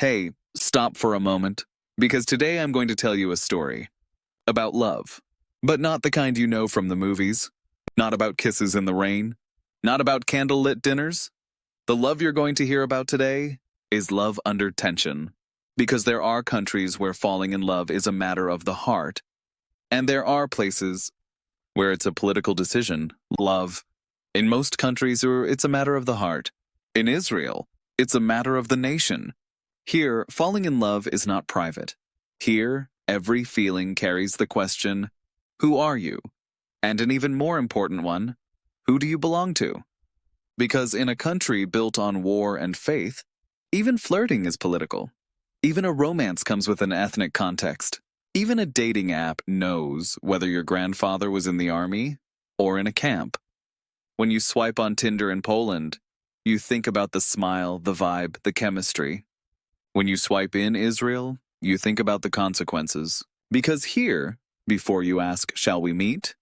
Hey, stop for a moment, because today I'm going to tell you a story about love, but not the kind you know from the movies, not about kisses in the rain, not about candlelit dinners. The love you're going to hear about today is love under tension, because there are countries where falling in love is a matter of the heart, and there are places where it's a political decision, love. In most countries, it's a matter of the heart. In Israel, it's a matter of the nation. Here, falling in love is not private. Here, every feeling carries the question, who are you? And an even more important one, who do you belong to? Because in a country built on war and faith, even flirting is political. Even a romance comes with an ethnic context. Even a dating app knows whether your grandfather was in the army or in a camp. When you swipe on Tinder in Poland, you think about the smile, the vibe, the chemistry. When you swipe in Israel, you think about the consequences. Because here, before you ask, shall we meet?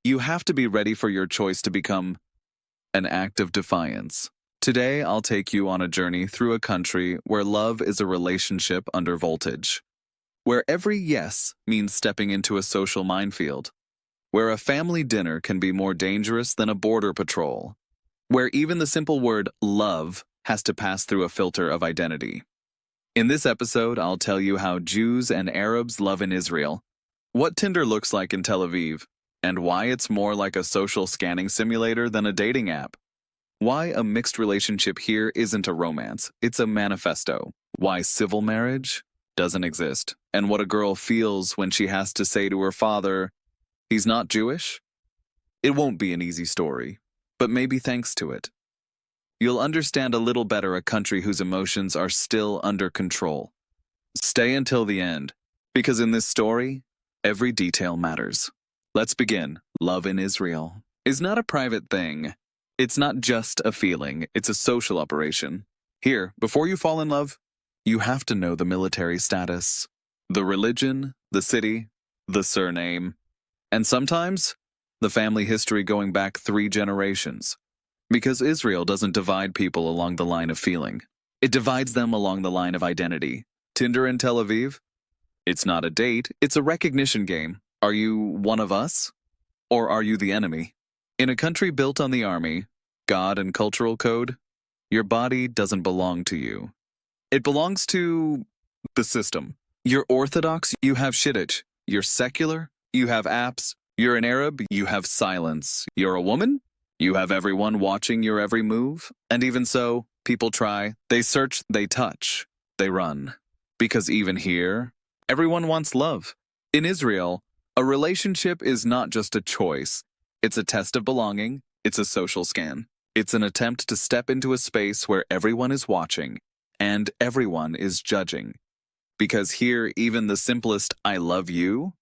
You have to be ready for your choice to become an act of defiance. Today, I'll take you on a journey through a country where love is a relationship under voltage. Where every yes means stepping into a social minefield. Where a family dinner can be more dangerous than a border patrol. Where even the simple word love has to pass through a filter of identity. In this episode, I'll tell you how Jews and Arabs love in Israel, what Tinder looks like in Tel Aviv, and why it's more like a social scanning simulator than a dating app. Why a mixed relationship here isn't a romance, it's a manifesto. Why civil marriage doesn't exist, and what a girl feels when she has to say to her father, he's not Jewish? It won't be an easy story, but maybe thanks to it, you'll understand a little better a country whose emotions are still under control. Stay until the end, because in this story, every detail matters. Let's begin. Love in Israel is not a private thing. It's not just a feeling, it's a social operation. Here, before you fall in love, you have to know the military status, the religion, the city, the surname, and sometimes the family history going back 3 generations. Because Israel doesn't divide people along the line of feeling. It divides them along the line of identity. Tinder in Tel Aviv? It's not a date, it's a recognition game. Are you one of us? Or are you the enemy? In a country built on the army, God and cultural code, your body doesn't belong to you. It belongs to the system. You're Orthodox, you have Shidduch. You're secular, you have apps. You're an Arab, you have silence. You're a woman? You have everyone watching your every move, and even so, people try, they search, they touch, they run. Because even here, everyone wants love. In Israel, a relationship is not just a choice. It's a test of belonging, it's a social scan. It's an attempt to step into a space where everyone is watching, and everyone is judging. Because here, even the simplest I love you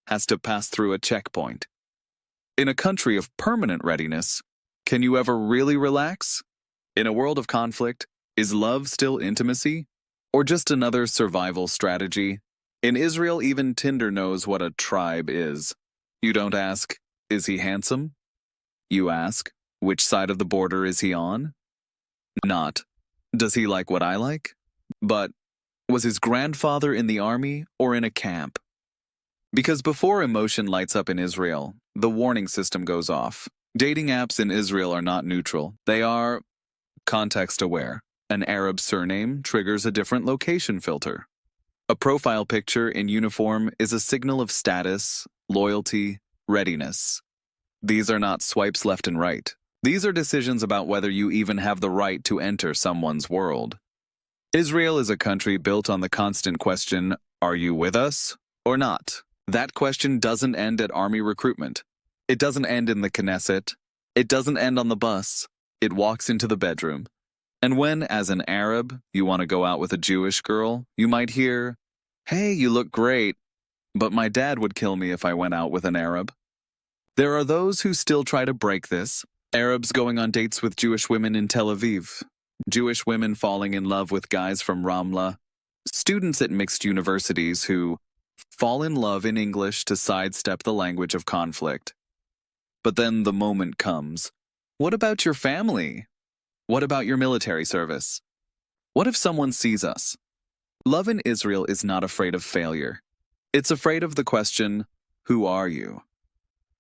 has to pass through a checkpoint. In a country of permanent readiness, can you ever really relax? In a world of conflict, is love still intimacy? Or just another survival strategy? In Israel, even Tinder knows what a tribe is. You don't ask, is he handsome? You ask, which side of the border is he on? Not, does he like what I like? But, was his grandfather in the army or in a camp? Because before emotion lights up in Israel, the warning system goes off. Dating apps in Israel are not neutral. They are context-aware. An Arab surname triggers a different location filter. A profile picture in uniform is a signal of status, loyalty, readiness. These are not swipes left and right. These are decisions about whether you even have the right to enter someone's world. Israel is a country built on the constant question, are you with us or not? That question doesn't end at army recruitment. It doesn't end in the Knesset. It doesn't end on the bus. It walks into the bedroom. And when, as an Arab, you want to go out with a Jewish girl, you might hear, hey, you look great, but my dad would kill me if I went out with an Arab. There are those who still try to break this. Arabs going on dates with Jewish women in Tel Aviv. Jewish women falling in love with guys from Ramla. Students at mixed universities who fall in love in English to sidestep the language of conflict. But then the moment comes. What about your family? What about your military service? What if someone sees us? Love in Israel is not afraid of failure. It's afraid of the question, who are you?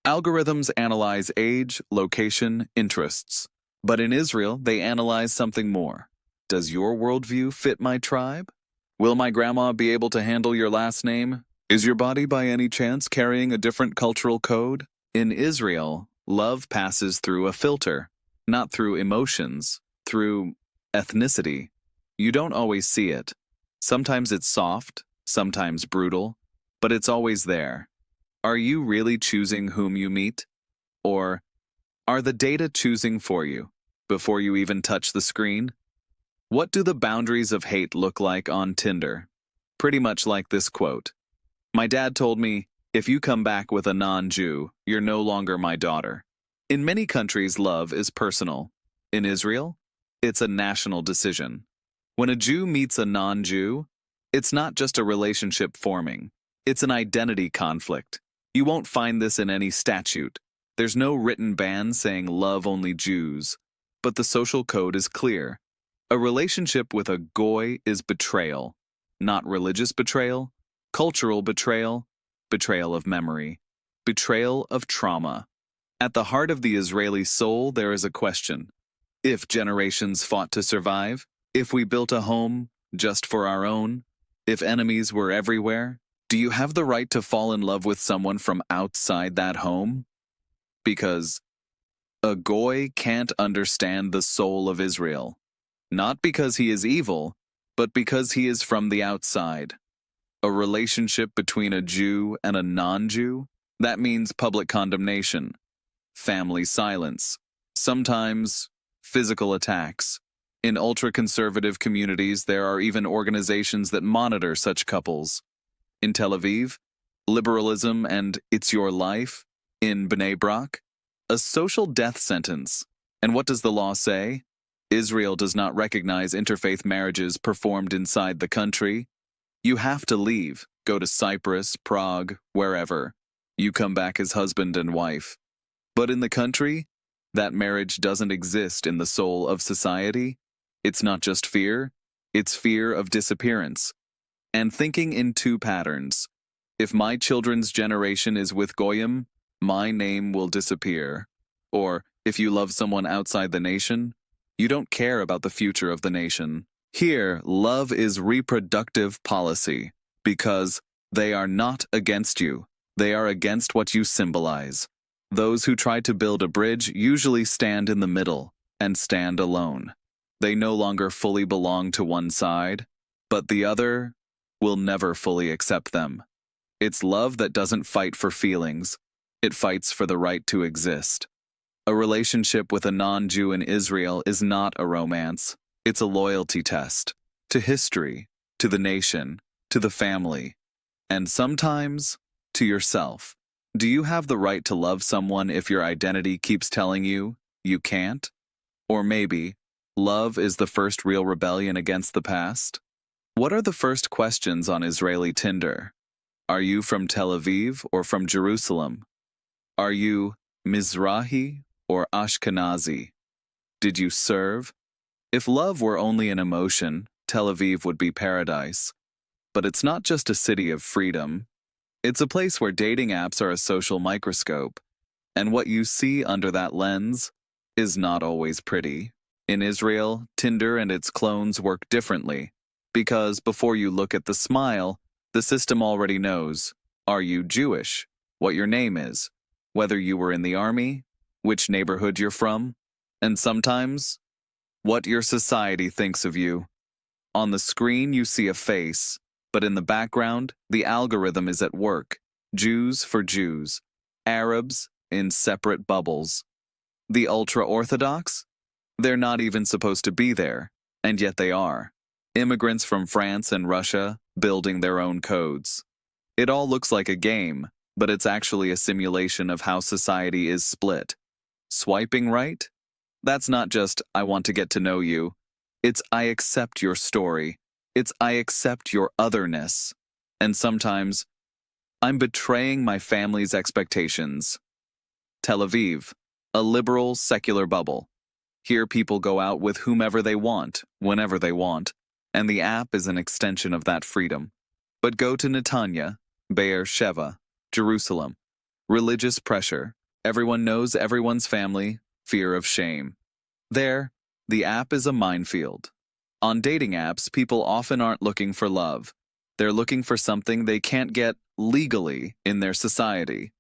Algorithms analyze age, location, interests. But in Israel, they analyze something more. Does your worldview fit my tribe? Will my grandma be able to handle your last name? Is your body by any chance carrying a different cultural code? In Israel, love passes through a filter, not through emotions, through ethnicity. You don't always see it. Sometimes it's soft, sometimes brutal, but it's always there. Are you really choosing whom you meet? Or are the data choosing for you before you even touch the screen? What do the boundaries of hate look like on Tinder? Pretty much like this quote. My dad told me, if you come back with a non-Jew, you're no longer my daughter. In many countries, love is personal. In Israel, it's a national decision. When a Jew meets a non-Jew, it's not just a relationship forming. It's an identity conflict. You won't find this in any statute. There's no written ban saying love only Jews. But the social code is clear. A relationship with a goy is betrayal. Not religious betrayal, cultural betrayal, betrayal of memory, betrayal of trauma. At the heart of the Israeli soul, there is a question. If generations fought to survive, if we built a home just for our own, if enemies were everywhere, do you have the right to fall in love with someone from outside that home? Because a goy can't understand the soul of Israel. Not because he is evil, but because he is from the outside. A relationship between a Jew and a non-Jew, that means public condemnation, family silence, sometimes physical attacks. In ultra-conservative communities, there are even organizations that monitor such couples. In Tel Aviv, liberalism and it's your life. In Bnei Brak, a social death sentence. And what does the law say? Israel does not recognize interfaith marriages performed inside the country. You have to leave, go to Cyprus, Prague, wherever. You come back as husband and wife. But in the country, that marriage doesn't exist in the soul of society. It's not just fear, it's fear of disappearance. And thinking in two patterns. If my children's generation is with Goyim, my name will disappear. Or, if you love someone outside the nation, you don't care about the future of the nation. Here, love is reproductive policy, because they are not against you. They are against what you symbolize. Those who try to build a bridge usually stand in the middle and stand alone. They no longer fully belong to one side, but the other will never fully accept them. It's love that doesn't fight for feelings. It fights for the right to exist. A relationship with a non-Jew in Israel is not a romance. It's a loyalty test. To history, to the nation, to the family, and sometimes to yourself. Do you have the right to love someone if your identity keeps telling you you can't? Or maybe, love is the first real rebellion against the past? What are the first questions on Israeli Tinder? Are you from Tel Aviv or from Jerusalem? Are you Mizrahi or Ashkenazi? Did you serve? If love were only an emotion, Tel Aviv would be paradise. But it's not just a city of freedom. It's a place where dating apps are a social microscope, and what you see under that lens is not always pretty. In Israel, Tinder and its clones work differently, because before you look at the smile, the system already knows, are you Jewish, what your name is, whether you were in the army, which neighborhood you're from, and sometimes, what your society thinks of you. On the screen you see a face, but in the background, the algorithm is at work. Jews for Jews, Arabs in separate bubbles. The ultra-Orthodox? They're not even supposed to be there, and yet they are. Immigrants from France and Russia building their own codes. It all looks like a game, but it's actually a simulation of how society is split. Swiping right? That's not just, I want to get to know you. It's, I accept your story. It's, I accept your otherness. And sometimes, I'm betraying my family's expectations. Tel Aviv, a liberal, secular bubble. Here people go out with whomever they want, whenever they want. and the app is an extension of that freedom. But go to Netanya, Be'er Sheva, Jerusalem. Religious pressure. Everyone knows everyone's family, fear of shame. There, the app is a minefield. On dating apps, people often aren't looking for love. They're looking for something they can't get legally in their society.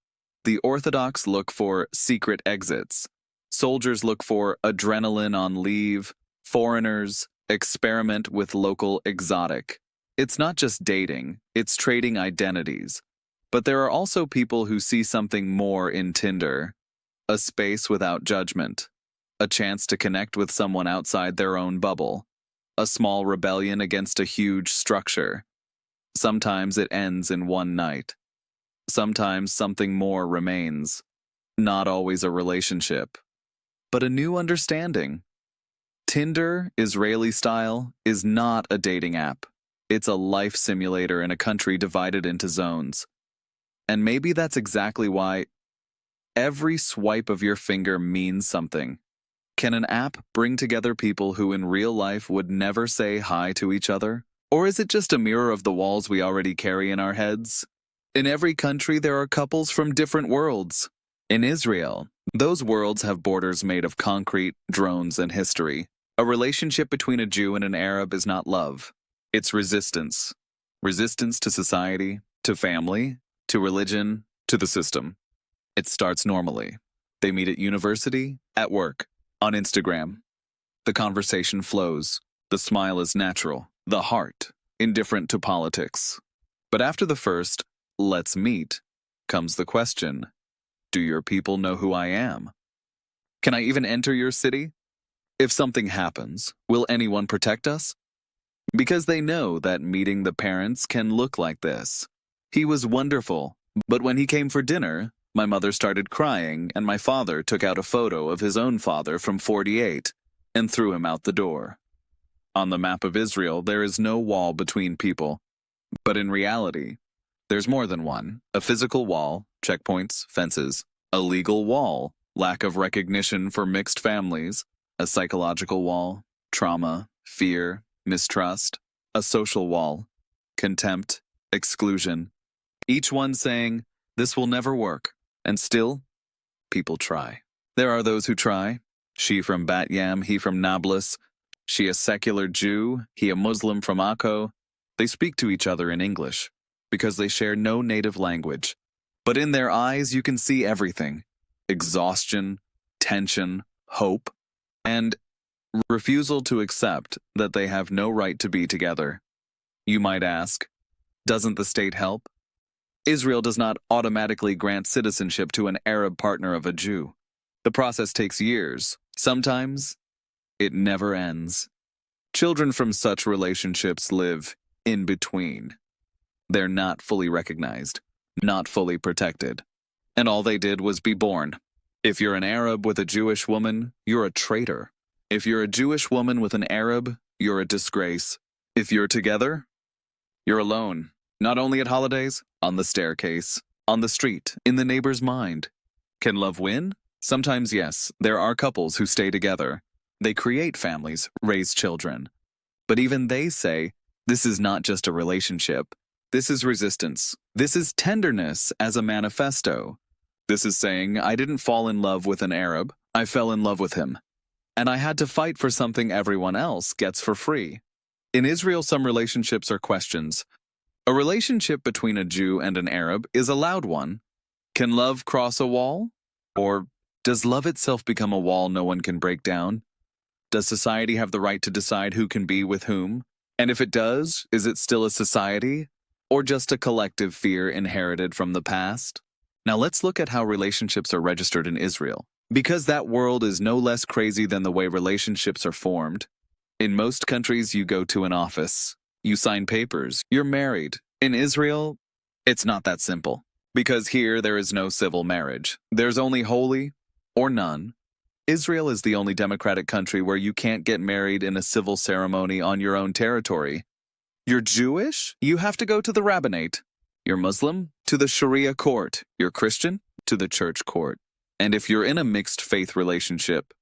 The Orthodox look for secret exits. Soldiers look for adrenaline on leave. Foreigners experiment with local exotic. It's not just dating, it's trading identities. But there are also people who see something more in Tinder. A space without judgment. A chance to connect with someone outside their own bubble. A small rebellion against a huge structure. Sometimes it ends in one night. Sometimes something more remains. Not always a relationship, but a new understanding. Tinder, Israeli style, is not a dating app. It's a life simulator in a country divided into zones. And maybe that's exactly why every swipe of your finger means something. Can an app bring together people who in real life would never say hi to each other? Or is it just a mirror of the walls we already carry in our heads? In every country, there are couples from different worlds. In Israel, those worlds have borders made of concrete, drones, and history. A relationship between a Jew and an Arab is not love. It's resistance. Resistance to society, to family, to religion, to the system. It starts normally. They meet at university, at work, on Instagram. The conversation flows. The smile is natural. The heart, indifferent to politics. But after the first, let's meet, comes the question, do your people know who I am? Can I even enter your city? If something happens, will anyone protect us? Because they know that meeting the parents can look like this. He was wonderful, but when he came for dinner, my mother started crying and my father took out a photo of his own father from 48 and threw him out the door. On the map of Israel, there is no wall between people. But in reality, there's more than one. A physical wall, checkpoints, fences. A legal wall, lack of recognition for mixed families. A psychological wall, trauma, fear, mistrust. A social wall, contempt, exclusion. Each one saying, this will never work. And still, people try. There are those who try. She from Bat Yam, he from Nablus. She a secular Jew, he a Muslim from Akko. They speak to each other in English, because they share no native language. But in their eyes you can see everything. Exhaustion, tension, hope, and refusal to accept that they have no right to be together. You might ask, doesn't the state help? Israel does not automatically grant citizenship to an Arab partner of a Jew. The process takes years. Sometimes, it never ends. Children from such relationships live in between. They're not fully recognized, not fully protected. And all they did was be born. If you're an Arab with a Jewish woman, you're a traitor. If you're a Jewish woman with an Arab, you're a disgrace. If you're together, you're alone. Not only at holidays, on the staircase, on the street, in the neighbor's mind. Can love win? Sometimes yes, there are couples who stay together. They create families, raise children. But even they say, this is not just a relationship. This is resistance. This is tenderness as a manifesto. This is saying, I didn't fall in love with an Arab, I fell in love with him. And I had to fight for something everyone else gets for free. In Israel, some relationships are questions. A relationship between a Jew and an Arab is a loud one. Can love cross a wall? Or does love itself become a wall no one can break down? Does society have the right to decide who can be with whom? And if it does, is it still a society? Or just a collective fear inherited from the past? Now let's look at how relationships are registered in Israel. Because that world is no less crazy than the way relationships are formed. In most countries, you go to an office. You sign papers. You're married. In Israel, it's not that simple. Because here, there is no civil marriage. There's only holy or none. Israel is the only democratic country where you can't get married in a civil ceremony on your own territory. You're Jewish? You have to go to the rabbinate. You're Muslim? To the Sharia court. You're Christian? To the church court. And if you're in a mixed faith relationship,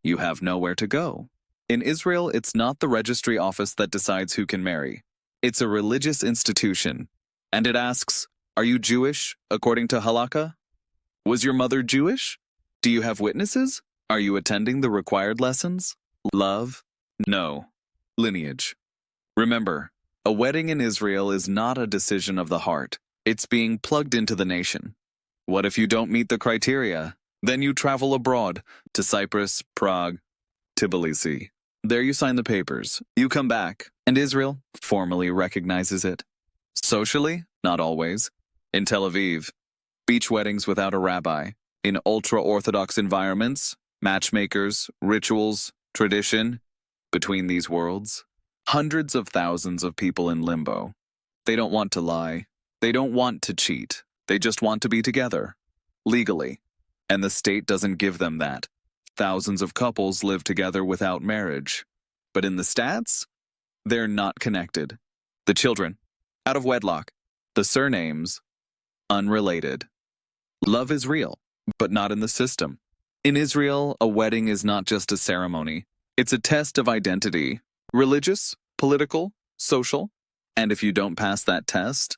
you have nowhere to go. In Israel, it's not the registry office that decides who can marry. It's a religious institution. And it asks, are you Jewish, according to halakha? Was your mother Jewish? Do you have witnesses? Are you attending the required lessons? Love? No. Lineage. Remember, a wedding in Israel is not a decision of the heart. It's being plugged into the nation. What if you don't meet the criteria? Then you travel abroad to Cyprus, Prague, Tbilisi. There you sign the papers. You come back, and Israel formally recognizes it. Socially, not always. In Tel Aviv, beach weddings without a rabbi. In ultra-Orthodox environments, matchmakers, rituals, tradition. Between these worlds, hundreds of thousands of people in limbo. They don't want to lie. They don't want to cheat. They just want to be together, legally. And the state doesn't give them that. Thousands of couples live together without marriage. But in the stats, they're not connected. The children, out of wedlock. The surnames, unrelated. Love is real, but not in the system. In Israel, a wedding is not just a ceremony. It's a test of identity, religious, political, social. And if you don't pass that test,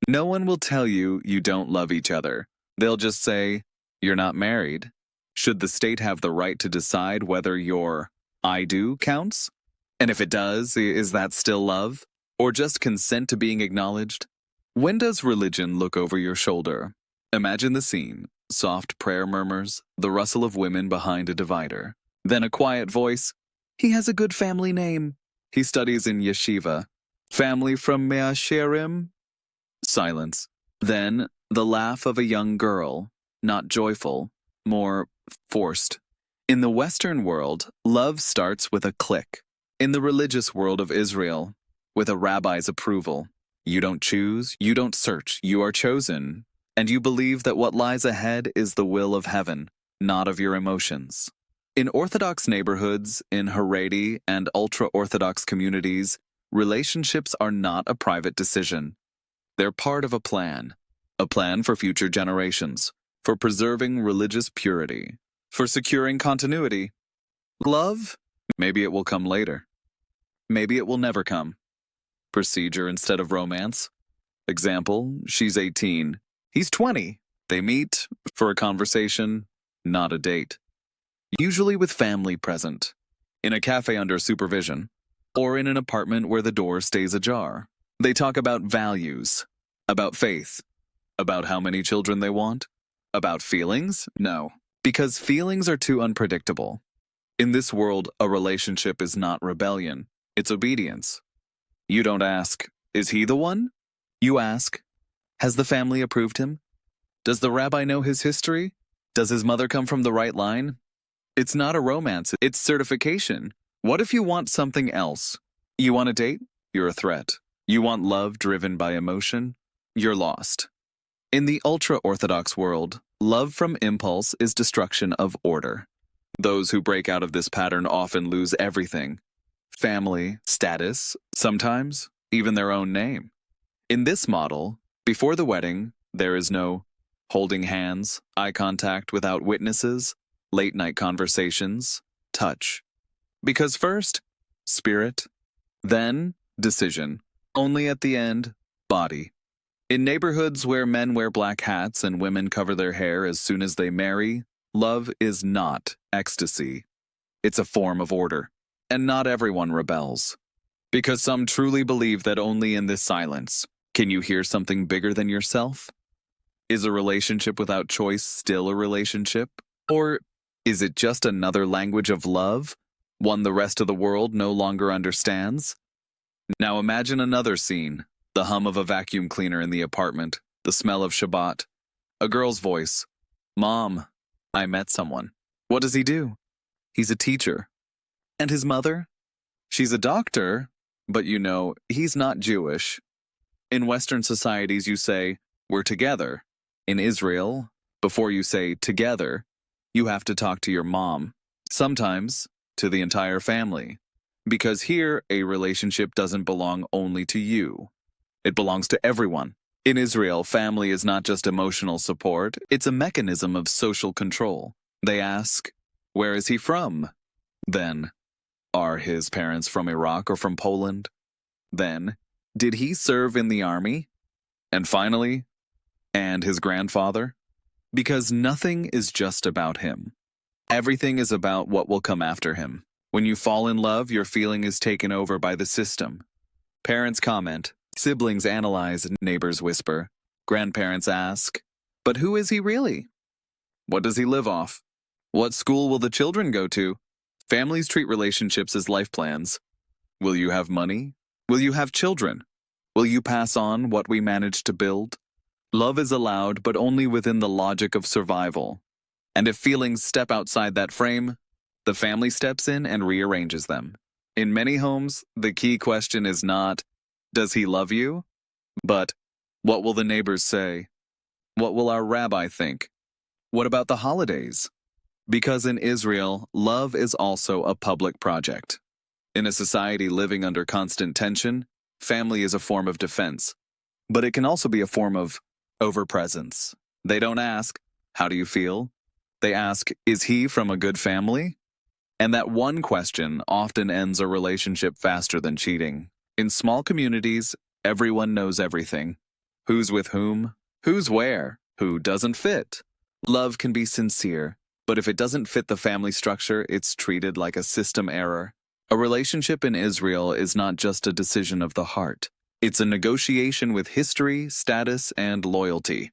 no one will tell you you don't love each other. They'll just say, you're not married. Should the state have the right to decide whether your I do counts? And if it does, is that still love? Or just consent to being acknowledged? When does religion look over your shoulder? Imagine the scene. Soft prayer murmurs, the rustle of women behind a divider. Then a quiet voice. He has a good family name. He studies in yeshiva. Family from Me'asherim? Silence. Then the laugh of a young girl, not joyful, more forced. In the Western world, love starts with a click. In the religious world of Israel, with a rabbi's approval. You don't choose, you don't search, you are chosen. And you believe that what lies ahead is the will of heaven, not of your emotions. In Orthodox neighborhoods, in Haredi and ultra-Orthodox communities, relationships are not a private decision. They're part of a plan for future generations, for preserving religious purity, for securing continuity. Love? Maybe it will come later. Maybe it will never come. Procedure instead of romance. Example, she's 18. He's 20. They meet for a conversation, not a date. Usually with family present. In a cafe under supervision. Or in an apartment where the door stays ajar. They talk about values. About faith. About how many children they want. About feelings? No. Because feelings are too unpredictable. In this world, a relationship is not rebellion. It's obedience. You don't ask, is he the one? You ask, has the family approved him? Does the rabbi know his history? Does his mother come from the right line? It's not a romance, it's certification. What if you want something else? You want a date? You're a threat. You want love driven by emotion? You're lost. In the ultra-Orthodox world, love from impulse is destruction of order. Those who break out of this pattern often lose everything. Family, status, sometimes even their own name. In this model, before the wedding, there is no holding hands, eye contact without witnesses, late-night conversations, touch. Because first, spirit, then decision. Only at the end, body. In neighborhoods where men wear black hats and women cover their hair as soon as they marry, love is not ecstasy. It's a form of order. And not everyone rebels. Because some truly believe that only in this silence can you hear something bigger than yourself. Is a relationship without choice still a relationship? Or is it just another language of love, one the rest of the world no longer understands? Now imagine another scene, the hum of a vacuum cleaner in the apartment, the smell of Shabbat, a girl's voice. Mom, I met someone. What does he do? He's a teacher. And his mother? She's a doctor, but you know, he's not Jewish. In Western societies you say, we're together. In Israel, before you say together, you have to talk to your mom. Sometimes, to the entire family. Because here, a relationship doesn't belong only to you. It belongs to everyone. In Israel, family is not just emotional support, it's a mechanism of social control. They ask, where is he from? Then, Are his parents from Iraq or from Poland? Then, did he serve in the army? And finally, and his grandfather? Because nothing is just about him. Everything is about what will come after him. When you fall in love, your feeling is taken over by the system. Parents comment, siblings analyze, neighbors whisper, grandparents ask, but who is he really? What does he live off? What school will the children go to? Families treat relationships as life plans. Will you have money? Will you have children? Will you pass on what we managed to build? Love is allowed, but only within the logic of survival. And if feelings step outside that frame, the family steps in and rearranges them. In many homes, the key question is not, does he love you? But, what will the neighbors say? What will our rabbi think? What about the holidays? Because in Israel, love is also a public project. In a society living under constant tension, family is a form of defense. But it can also be a form of overpresence. They don't ask, how do you feel? They ask, is he from a good family? And that one question often ends a relationship faster than cheating. In small communities, everyone knows everything. Who's with whom? Who's where? Who doesn't fit? Love can be sincere, but if it doesn't fit the family structure, it's treated like a system error. A relationship in Israel is not just a decision of the heart. It's a negotiation with history, status, and loyalty.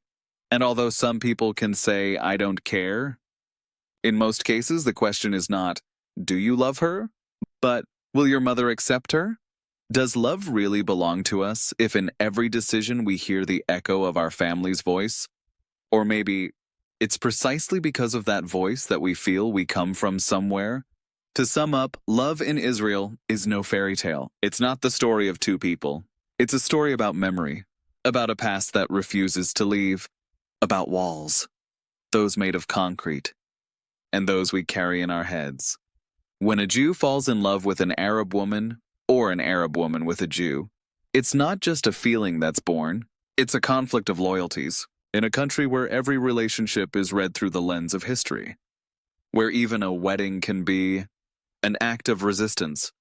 And although some people can say, I don't care, in most cases the question is not, do you love her? But, will your mother accept her? Does love really belong to us if in every decision we hear the echo of our family's voice? Or maybe, it's precisely because of that voice that we feel we come from somewhere? To sum up, love in Israel is no fairy tale. It's not the story of two people. It's a story about memory, about a past that refuses to leave, about walls, those made of concrete, and those we carry in our heads. When a Jew falls in love with an Arab woman, or an Arab woman with a Jew, it's not just a feeling that's born, it's a conflict of loyalties, in a country where every relationship is read through the lens of history, where even a wedding can be an act of resistance,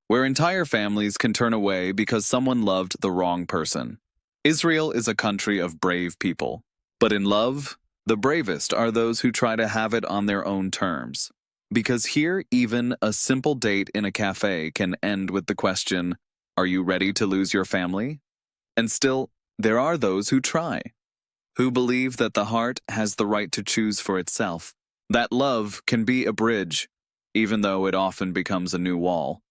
where entire families can turn away because someone loved the wrong person. Israel is a country of brave people, but in love, the bravest are those who try to have it on their own terms. Because here, even a simple date in a cafe can end with the question, are you ready to lose your family? And still, there are those who try, who believe that the heart has the right to choose for itself, that love can be a bridge, even though it often becomes a new wall.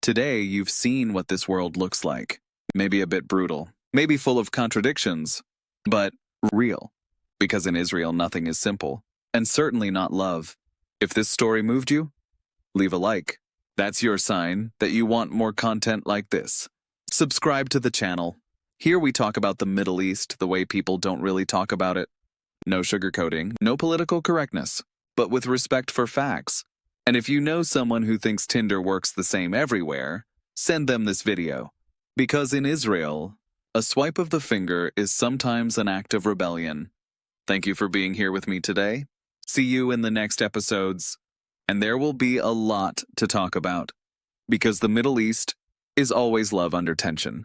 Today, you've seen what this world looks like. Maybe a bit brutal, maybe full of contradictions, but real. Because in Israel, nothing is simple, and certainly not love. If this story moved you, leave a like. That's your sign that you want more content like this. Subscribe to the channel. Here we talk about the Middle East the way people don't really talk about it. No sugarcoating, no political correctness, but with respect for facts. And if you know someone who thinks Tinder works the same everywhere, send them this video. Because in Israel, a swipe of the finger is sometimes an act of rebellion. Thank you for being here with me today. See you in the next episodes. And there will be a lot to talk about. Because the Middle East is always love under tension.